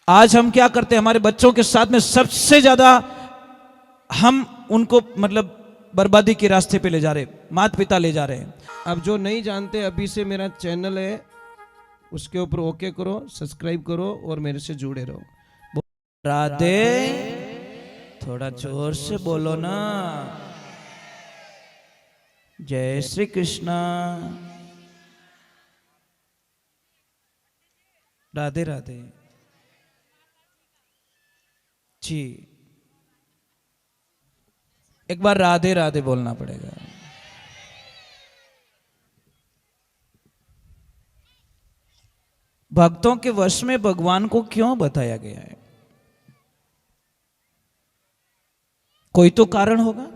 आज हम क्या करते हैं, हमारे बच्चों के साथ में सबसे ज्यादा हम उनको मतलब बर्बादी के रास्ते पे ले जा रहे, माता पिता ले जा रहे हैं। अब जो नहीं जानते, अभी से मेरा चैनल है, उसके ऊपर ओके करो, सब्सक्राइब करो और मेरे से जुड़े रहो। राधे, थोड़ा जोर से बोलो ना। जय श्री कृष्णा। राधे राधे जी। एक बार राधे राधे बोलना पड़ेगा। भक्तों के वश में भगवान को क्यों बताया गया है? कोई तो कारण होगा।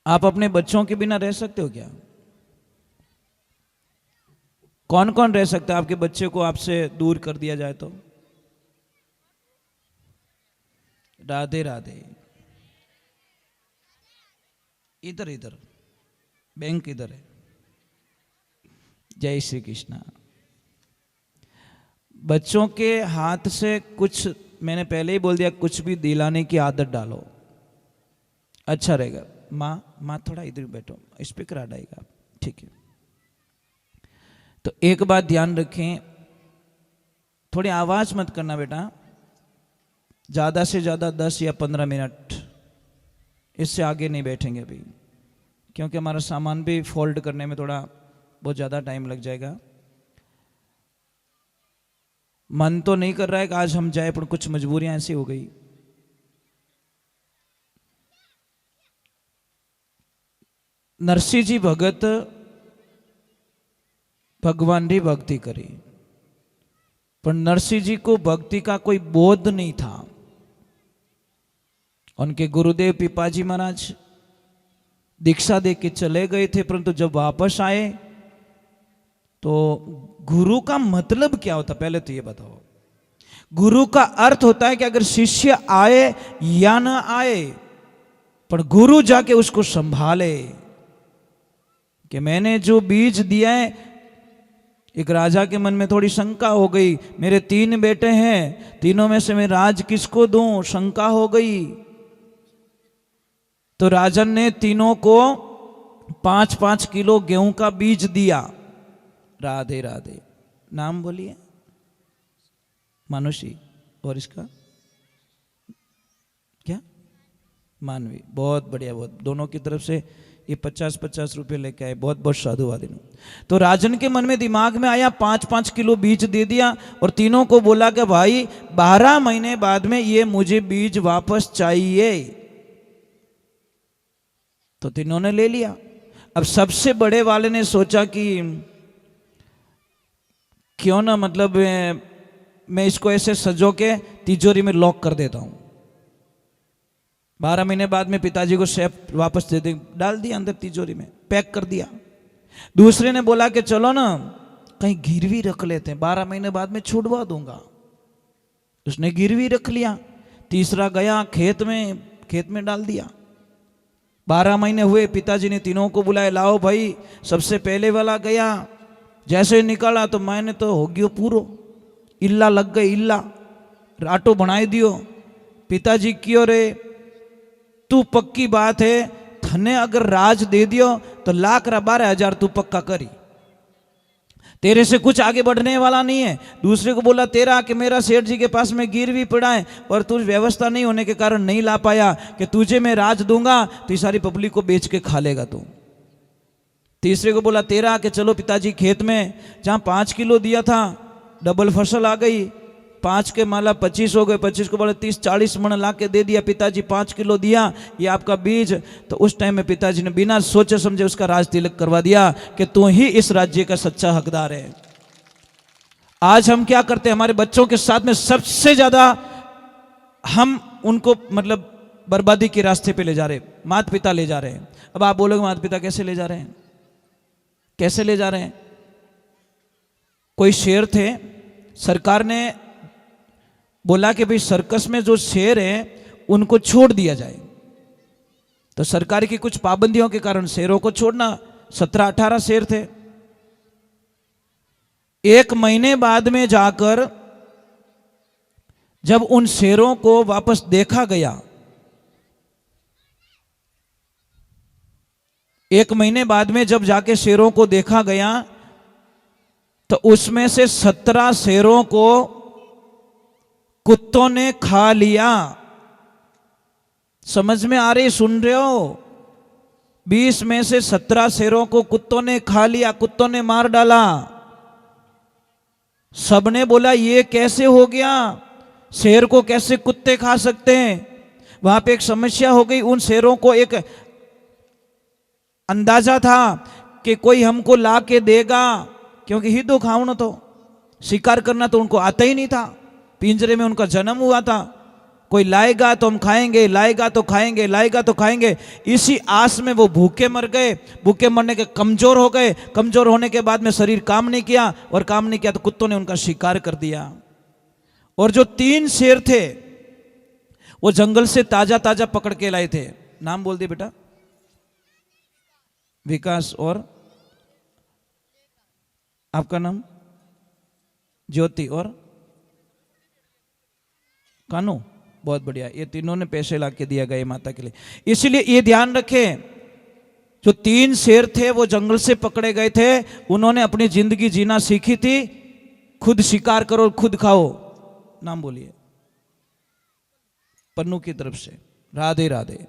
आप अपने बच्चों के बिना रह सकते हो क्या? कौन कौन रह सकता है? आपके बच्चे को आपसे दूर कर दिया जाए तो? राधे राधे। इधर इधर बैंक इधर है। जय श्री कृष्णा। बच्चों के हाथ से कुछ, मैंने पहले ही बोल दिया, कुछ भी दिलाने की आदत डालो, अच्छा रहेगा। माँ थोड़ा इधर बैठो, स्पीकर हटाएगा, ठीक है। तो एक बात ध्यान रखें, थोड़ी आवाज मत करना बेटा, ज्यादा से ज्यादा 10 या 15 मिनट, इससे आगे नहीं बैठेंगे अभी, क्योंकि हमारा सामान भी फोल्ड करने में थोड़ा बहुत ज्यादा टाइम लग जाएगा। मन तो नहीं कर रहा है कि आज हम जाए, पर कुछ मजबूरियां ऐसी हो गई। नरसिंह जी भगत भगवान की भक्ति करी, पर नरसिंह जी को भक्ति का कोई बोध नहीं था। उनके गुरुदेव पिपाजी महाराज दीक्षा दे के चले गए थे, परंतु जब वापस आए तो गुरु का मतलब क्या होता, पहले तो ये बताओ। गुरु का अर्थ होता है कि अगर शिष्य आए या ना आए, पर गुरु जाके उसको संभाले। कि मैंने जो बीज दिया है, एक राजा के मन में थोड़ी शंका हो गई, मेरे 3 बेटे हैं, तीनों में से मैं राज किसको दूं, शंका हो गई। तो राजन ने तीनों को 5-5 किलो गेहूं का बीज दिया। राधे राधे। नाम बोलिए। मानुषी, और इसका क्या? मानवी। बहुत बढ़िया, बहुत, दोनों की तरफ से ये 50-50 रुपए लेके आए, बहुत बहुत साधुवादी। तो राजन के मन में दिमाग में आया, 5-5 किलो बीज दे दिया और तीनों को बोला कि भाई 12 महीने बाद में ये मुझे बीज वापस चाहिए। तो तीनों ने ले लिया। अब सबसे बड़े वाले ने सोचा कि क्यों ना, मतलब मैं इसको ऐसे सजो के तिजोरी में लॉक कर देता हूं। 12 महीने बाद में पिताजी को शेप वापस दे दे, डाल दिया अंदर तिजोरी में, पैक कर दिया। दूसरे ने बोला कि चलो ना कहीं गिरवी रख लेते हैं, 12 महीने बाद में छुड़वा दूंगा। उसने गिरवी रख लिया। तीसरा गया खेत में डाल दिया। 12 महीने हुए, पिताजी ने तीनों को बुलाया, लाओ भाई। सबसे पहले वाला गया, जैसे निकाला तो मैंने तो हो गयो पूरो, इल्ला लग गई, इल्ला राटो बनाई दियो। पिताजी क्यों रे, तू पक्की बात है, थने अगर राज दे दियो तो 1,12,000 तू पक्का करी, तेरे से कुछ आगे बढ़ने वाला नहीं है। दूसरे को बोला, तेरा कि मेरा सेठ जी के पास में गिरवी पड़ा है और तुझ व्यवस्था नहीं होने के कारण नहीं ला पाया, कि तुझे मैं राज दूंगा तो ये सारी पब्लिक को बेच के खा लेगा तू। तीसरे को बोला, तेरा कि चलो पिताजी खेत में जहां 5 किलो दिया था डबल फसल आ गई, 5 के माला 25 हो गए, 25 को बोले 30-40 मन ला के दे दिया पिताजी, 5 किलो दिया, ये आपका बीज। तो उस टाइम में पिताजी ने बिना सोचे समझे उसका राज तिलक करवा दिया कि तू ही इस राज्य का सच्चा हकदार है। आज हम क्या करते हैं, हमारे बच्चों के साथ में सबसे ज्यादा हम उनको मतलब बर्बादी के रास्ते पे ले जा रहे, माता पिता ले जा रहे हैं। अब आप बोलोगे माता पिता कैसे ले जा रहे हैं? कैसे ले जा रहे हैं? कोई शेर थे, सरकार ने बोला कि भाई सर्कस में जो शेर हैं उनको छोड़ दिया जाए। तो सरकार की कुछ पाबंदियों के कारण शेरों को छोड़ना 17-18 शेर थे। 1 महीने बाद में जाकर जब उन शेरों को वापस देखा गया, 1 महीने बाद में जब जाके शेरों को देखा गया, तो उसमें से 17 शेरों को कुत्तों ने खा लिया। समझ में आ रही, सुन रहे हो? 20 में से 17 शेरों को कुत्तों ने खा लिया, कुत्तों ने मार डाला। सबने बोला ये कैसे हो गया, शेर को कैसे कुत्ते खा सकते हैं? वहां पे एक समस्या हो गई। उन शेरों को एक अंदाजा था कि कोई हमको ला के देगा, क्योंकि हिदो खाओ तो शिकार करना तो उनको आता ही नहीं था। पिंजरे में उनका जन्म हुआ था, कोई लाएगा तो हम खाएंगे, लाएगा तो खाएंगे, लाएगा तो खाएंगे। इसी आस में वो भूखे मर गए। भूखे मरने के कमजोर हो गए। कमजोर होने के बाद में शरीर काम नहीं किया, और काम नहीं किया तो कुत्तों ने उनका शिकार कर दिया। और जो 3 शेर थे वो जंगल से ताजा ताजा पकड़ के लाए थे। नाम बोल दिए बेटा। विकास और आपका नाम? ज्योति और कानू। बहुत बढ़िया। ये तीनों ने पैसे ला के दिया गया माता के लिए। इसलिए ये ध्यान रखें, जो 3 शेर थे वो जंगल से पकड़े गए थे। उन्होंने अपनी जिंदगी जीना सीखी थी, खुद शिकार करो, खुद खाओ। नाम बोलिए। पन्नू की तरफ से राधे राधे।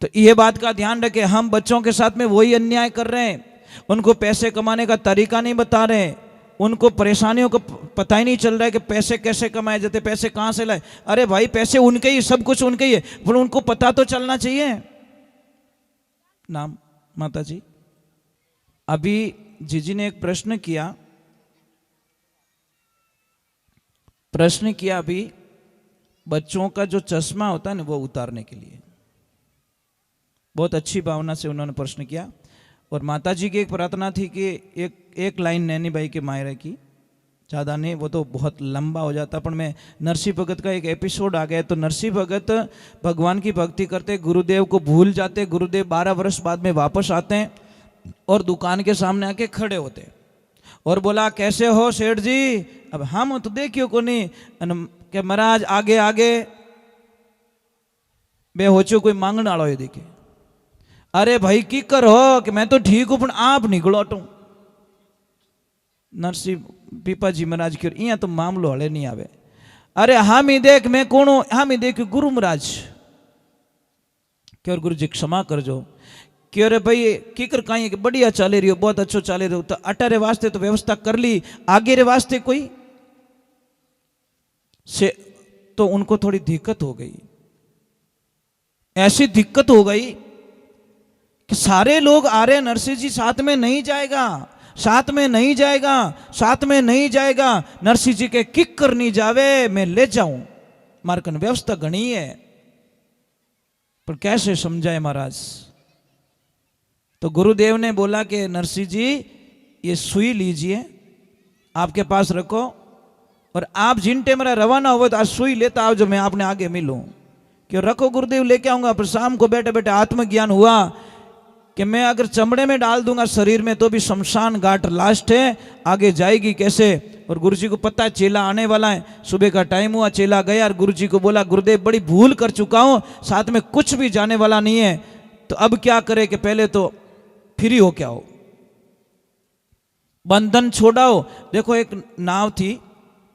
तो ये बात का ध्यान रखें, हम बच्चों के साथ में वही अन्याय कर रहे हैं। उनको पैसे कमाने का तरीका नहीं बता रहे, उनको परेशानियों को पता ही नहीं चल रहा है कि पैसे कैसे कमाए जाते, पैसे कहाँ से लाए। अरे भाई पैसे उनके ही, सब कुछ उनके ही है, पर उनको पता तो चलना चाहिए। नाम माता जी। अभी जीजी ने एक प्रश्न किया अभी, बच्चों का जो चश्मा होता है ना वो उतारने के लिए। बहुत अच्छी भावना से उन्होंने प्रश्न किया। और माता जी की एक प्रार्थना थी कि एक लाइन नैनी भाई के मायरे की, ज़्यादा नहीं, वो तो बहुत लंबा हो जाता। पर मैं नरसिंह भगत का एक एपिसोड आ गया, तो नरसिंह भगत भगवान की भक्ति करते, गुरुदेव को भूल जाते। गुरुदेव 12 वर्ष बाद में वापस आते हैं और दुकान के सामने आके खड़े होते और बोला कैसे हो सेठ जी? अब हम तो देखियो को नहीं कि महाराज आगे आगे बे होचो कोई मांगने वालों देखे। अरे भाई की करो कि मैं तो ठीक हूं, पर आप निकलो तो। नरसिंह पीपा जी महाराज की इं तो मामलो हले नहीं आवे। अरे हम ही देख मैं कौन हूं, हम ही देख गुरु महाराज क्यों? गुरु जी क्षमा कर जो कि अरे भाई कीकर कहीं बढ़िया चले रही हो, बहुत अच्छो चले रही हो, तो अटारे वास्ते तो व्यवस्था कर ली, आगे रे वास्ते कोई से तो उनको थोड़ी दिक्कत हो गई। ऐसी दिक्कत हो गई कि सारे लोग आ रहे, नरसिंह जी साथ में नहीं जाएगा, साथ में नहीं जाएगा, साथ में नहीं जाएगा। नरसिंह जी के किक करनी जावे, मैं ले जाऊं, मारकन व्यवस्था घनी है, पर कैसे समझाए महाराज? तो गुरुदेव ने बोला कि नरसिंह जी ये सुई लीजिए, आपके पास रखो, और आप जिन टाइम रवाना हो तो आज सुई लेता आओ जो मैं आपने आगे मिलूं। क्यों रखो गुरुदेव लेके आऊंगा। पर शाम को बैठे बैठे आत्मज्ञान हुआ कि मैं अगर चमड़े में डाल दूंगा शरीर में तो भी शमशान घाट लास्ट है, आगे जाएगी कैसे? और गुरुजी को पता है चेला आने वाला है। सुबह का टाइम हुआ, चेला गया और गुरुजी को बोला गुरुदेव बड़ी भूल कर चुका हूं, साथ में कुछ भी जाने वाला नहीं है, तो अब क्या करे कि पहले तो फ्री हो क्या हो, बंधन छोड़ाओ। देखो एक नाव थी,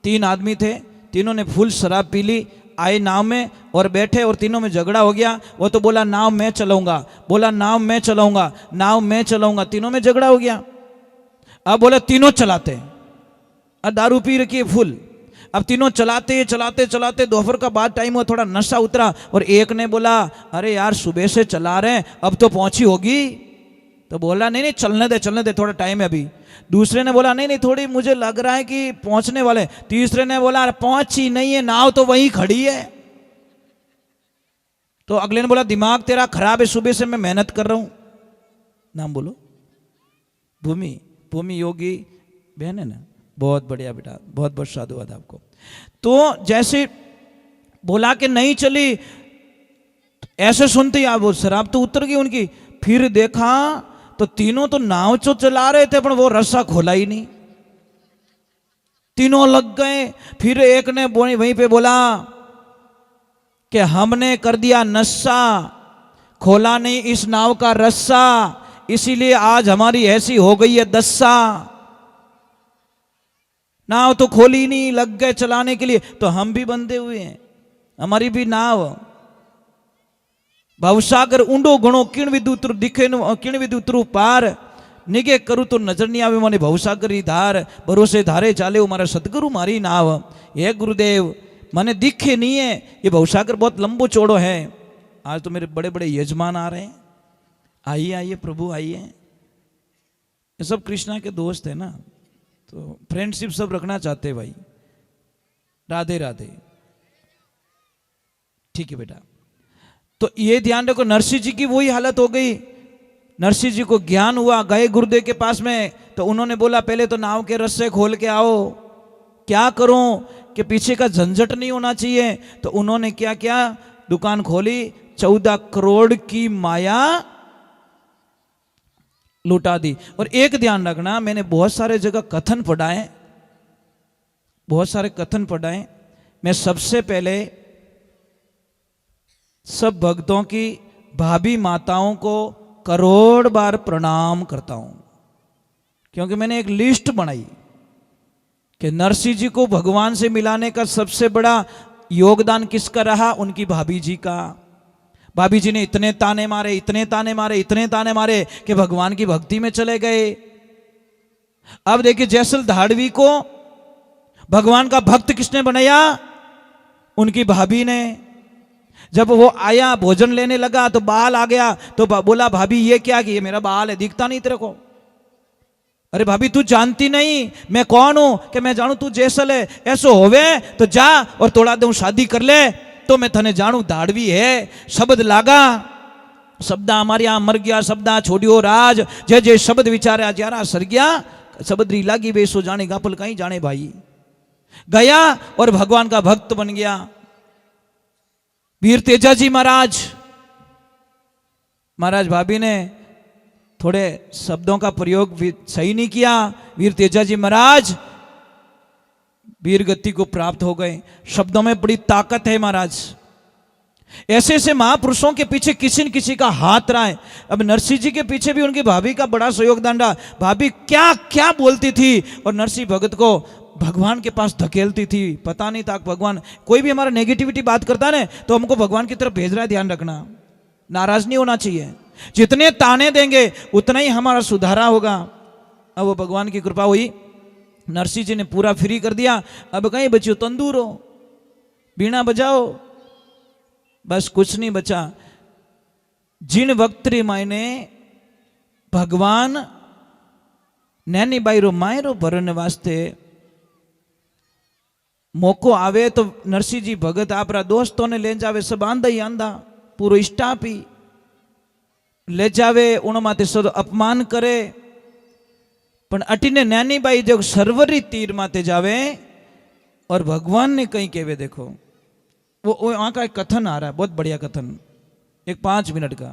3 आदमी थे, तीनों ने फुल शराब पी ली, आए नाव में और बैठे और तीनों में झगड़ा हो गया। वो तो बोला नाव मैं चलाऊंगा, बोला नाव मैं चलाऊंगा, नाव मैं चलाऊंगा, तीनों में झगड़ा हो गया। अब बोला तीनों चलाते, और दारू पी रखी है फुल। अब तीनों चलाते चलाते चलाते दोपहर का बाद टाइम हुआ, थोड़ा नशा उतरा, और एक ने बोला अरे यार सुबह से चला रहे हैं, अब तो पहुंची होगी। तो बोला नहीं नहीं चलने दे, थोड़ा टाइम है अभी। दूसरे ने बोला नहीं नहीं थोड़ी मुझे लग रहा है कि पहुंचने वाले। तीसरे ने बोला पहुंची नहीं है, नाव तो वहीं खड़ी है। तो अगले ने बोला दिमाग तेरा खराब है, सुबह से मैं मेहनत कर रहा हूं। नाम बोलो। भूमि योगी बहन है ना, बहुत बढ़िया बेटा, बहुत बहुत साधुवाद आपको। तो जैसे बोला कि नहीं चली, ऐसे सुनते ही आप शराब तो उतर गई उनकी। फिर देखा तो तीनों तो नाव जो चला रहे थे, पर वो रस्सा खोला ही नहीं। तीनों लग गए। फिर एक ने वहीं पे बोला कि हमने कर दिया नशा, खोला नहीं इस नाव का रस्सा, इसीलिए आज हमारी ऐसी हो गई है दशा। नाव तो खोली नहीं, लग गए चलाने के लिए, तो हम भी बंधे हुए हैं, हमारी भी नाव। भवसागर ऊंडो घणो किण विद उतरू दिखे किण विद उतरू पार, निगे करूँ तो नजर नहीं आवे મને ભવસાગરી ધાર, ભરોસે ધારે ચાલે મારા સદગुरु मारी नाव। हे गुरुदेव मने दिखे नहीं है, ये भवसागर बहुत लंबो चौड़ो है। आज तो मेरे बड़े बड़े यजमान आ रहे हैं, आइए आइए प्रभु आइए। ये सब कृष्णा के दोस्त है ना, तो फ्रेंडशिप सब रखना चाहते हैं भाई। राधे राधे। ठीक है बेटा, तो ये ध्यान रखो, नरसिंह जी की वही हालत हो गई। नरसिंह जी को ज्ञान हुआ, गए गुरुदेव के पास में, तो उन्होंने बोला पहले तो नाव के रस्से खोल के आओ। क्या करूं कि पीछे का झंझट नहीं होना चाहिए, तो उन्होंने क्या किया, दुकान खोली, 14 करोड़ की माया लुटा दी। और एक ध्यान रखना, मैंने बहुत सारे जगह कथन पढ़ाए, बहुत सारे कथन पढ़ाए। मैं सबसे पहले सब भक्तों की भाभी माताओं को करोड़ बार प्रणाम करता हूं, क्योंकि मैंने एक लिस्ट बनाई कि नरसिंह जी को भगवान से मिलाने का सबसे बड़ा योगदान किसका रहा, उनकी भाभी जी का। भाभी जी ने इतने ताने मारे, इतने ताने मारे, इतने ताने मारे कि भगवान की भक्ति में चले गए। अब देखिए जैसल धाड़वी को भगवान का भक्त किसने बनाया, उनकी भाभी ने। जब वो आया भोजन लेने लगा तो बाल आ गया, तो बोला भाभी ये क्या, कि ये मेरा बाल है, दिखता नहीं तेरे को। अरे भाभी तू जानती नहीं मैं कौन हूं, कि मैं जानू तू जैसल है, ऐसो होवे तो जा और थोड़ा दे शादी कर ले, तो मैं थने जानू धाड़वी है। शब्द लागा, शब्दा हमारे यहां मर गया, शब्दा छोड़ियो राज, जय जय शब्द विचारा ज्यारा सर गया, शब्दरी लागी बेसो जाने गापल कहीं जाने भाई। गया और भगवान का भक्त बन गया। वीर तेजाजी महाराज, महाराज भाभी ने थोड़े शब्दों का प्रयोग सही नहीं किया, वीर तेजाजी महाराज वीर गति को प्राप्त हो गए। शब्दों में बड़ी ताकत है महाराज। ऐसे ऐसे महापुरुषों के पीछे किसी न किसी का हाथ रहा है। अब नरसिंह जी के पीछे भी उनकी भाभी का बड़ा सहयोगदान रहा। भाभी क्या क्या बोलती थी और नरसिंह भगत को भगवान के पास धकेलती थी, पता नहीं था भगवान। कोई भी हमारा नेगेटिविटी बात करता है ना, तो हमको भगवान की तरफ भेज रहा है, ध्यान रखना, नाराज नहीं होना चाहिए। जितने ताने देंगे उतना ही हमारा सुधारा होगा। अब वो भगवान की कृपा हुई, नरसिंह जी ने पूरा फ्री कर दिया। अब कहीं बच्चों तंदूर हो, बीणा बजाओ, बस कुछ नहीं बचा। जिन वक्त रे मायने भगवान नैनी बाईरो मायरो भरने वास्ते मौको आवे, तो नरसिंह जी भगत आपरा दोस्तों ने ले जावे, सब आंधा ही आंधा, पूरो स्टाफ ही ले जावे, उनमाते सब अपमान करे। पण अटीने नैनी बाई जो सरवरी तीर माते जावे और भगवान ने कहीं कहवे, देखो वो वहां का एक कथन आ रहा है, बहुत बढ़िया कथन, एक 5 मिनट का।